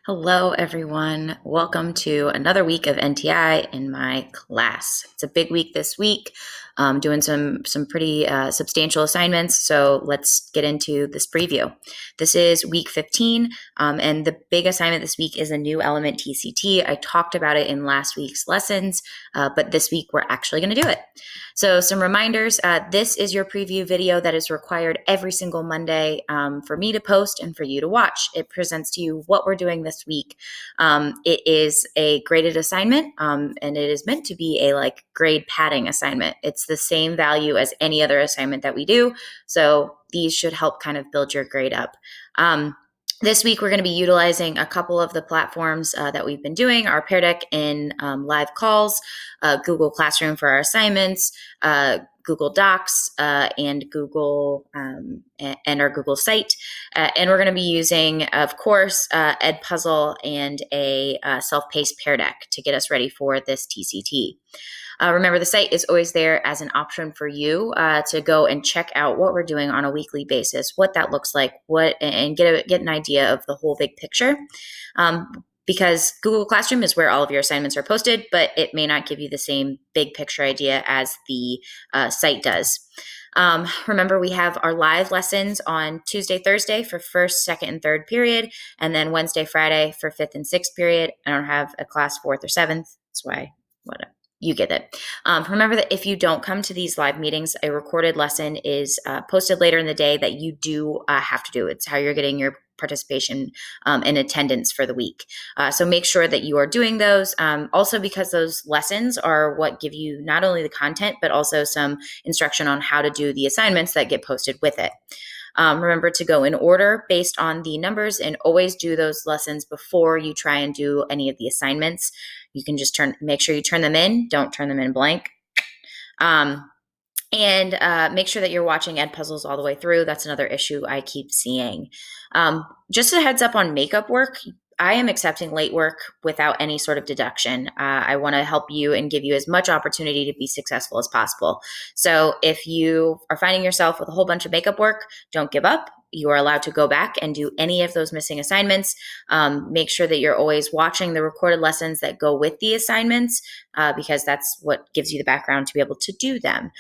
Hello, everyone. Welcome to another week of NTI in my class. It's a big week this week, doing some pretty substantial assignments. So let's get into this preview. This is week 15, and the big assignment this week is a new element TCT. I talked about it in last week's lessons, but this week we're actually going to do it. So some reminders, this is your preview video that is required every single Monday for me to post and for you to watch. It presents to you what we're doing this week. It is a graded assignment, and it is meant to be a grade padding assignment. It's the same value as any other assignment that we do. So these should help kind of build your grade up. This week, we're going to be utilizing a couple of the platforms that we've been doing, our Pear Deck in live calls, Google Classroom for our assignments, Google Docs, and Google and our Google site. And we're going to be using, of course, Edpuzzle and a self-paced Pear Deck to get us ready for this TCT. Remember, the site is always there as an option for you to go and check out what we're doing on a weekly basis, what that looks like, and get an idea of the whole big picture. Because Google Classroom is where all of your assignments are posted, but it may not give you the same big picture idea as the site does. Remember, we have our live lessons on Tuesday, Thursday for first, second, and third period, and then Wednesday, Friday for fifth and sixth period. I don't have a class fourth or seventh. That's why, whatever. You get it. Remember that if you don't come to these live meetings, a recorded lesson is posted later in the day that you do have to do. It's how you're getting your participation and attendance for the week. So make sure that you are doing those. Also, because those lessons are what give you not only the content, but also some instruction on how to do the assignments that get posted with it. Remember to go in order based on the numbers and always do those lessons before you try and do any of the assignments. You can just make sure you turn them in. Don't turn them in blank. And make sure that you're watching Edpuzzles all the way through. That's another issue I keep seeing. Just a heads up on makeup work. I am accepting late work without any sort of deduction. I want to help you and give you as much opportunity to be successful as possible. So if you are finding yourself with a whole bunch of makeup work, don't give up. You are allowed to go back and do any of those missing assignments. Make sure that you're always watching the recorded lessons that go with the assignments because that's what gives you the background to be able to do them.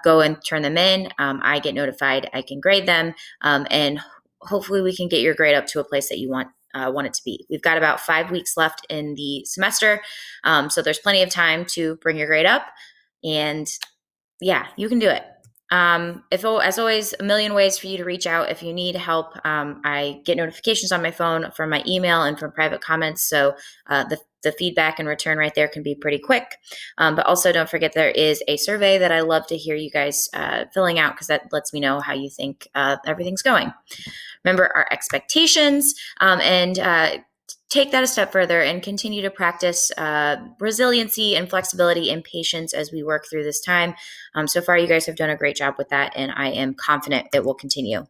Go and turn them in. I get notified. I can grade them. And hopefully we can get your grade up to a place that you want it to be. We've got about 5 weeks left in the semester. So there's plenty of time to bring your grade up. And yeah, you can do it. As always, a million ways for you to reach out if you need help. I get notifications on my phone from my email and from private comments. So the feedback and return right there can be pretty quick. But also don't forget there is a survey that I love to hear you guys filling out because that lets me know how you think everything's going. Remember our expectations and take that a step further and continue to practice resiliency and flexibility and patience as we work through this time. So far, you guys have done a great job with that, and I am confident it will continue.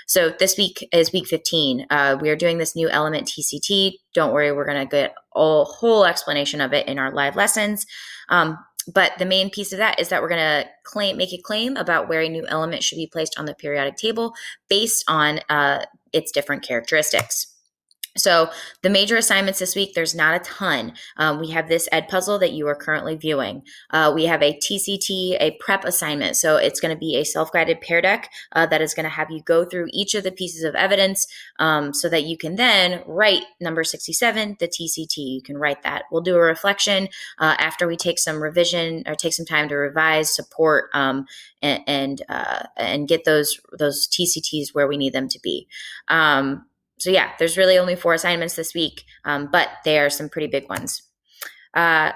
So this week is week 15. We are doing this new element TCT. Don't worry, we're going to get a whole explanation of it in our live lessons. But the main piece of that is that we're going to make a claim about where a new element should be placed on the periodic table based on its different characteristics. So the major assignments this week, there's not a ton. We have this Edpuzzle that you are currently viewing. We have a TCT, a prep assignment. So it's going to be a self-guided Pear Deck that is going to have you go through each of the pieces of evidence so that you can then write number 67, the TCT. You can write that. We'll do a reflection after we take some revision or take some time to revise, support, and get those TCTs where we need them to be. So yeah, there's really only 4 assignments this week, but they are some pretty big ones.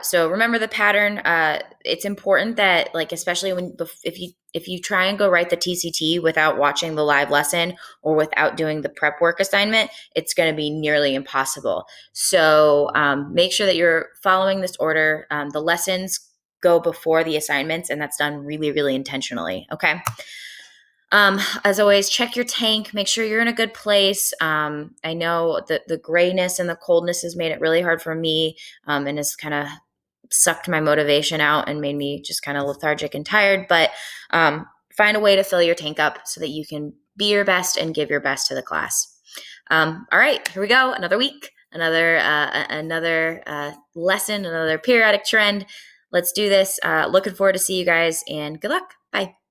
So remember the pattern. It's important that, especially if you try and go write the TCT without watching the live lesson or without doing the prep work assignment, it's going to be nearly impossible. So make sure that you're following this order. The lessons go before the assignments, and that's done really, really intentionally. Okay. As always, check your tank, make sure you're in a good place. I know that the grayness and the coldness has made it really hard for me and has kind of sucked my motivation out and made me just kind of lethargic and tired. But find a way to fill your tank up so that you can be your best and give your best to the class. All right, here we go. Another week. another lesson, another periodic trend. Let's do this. Looking forward to see you guys, and good luck. Bye.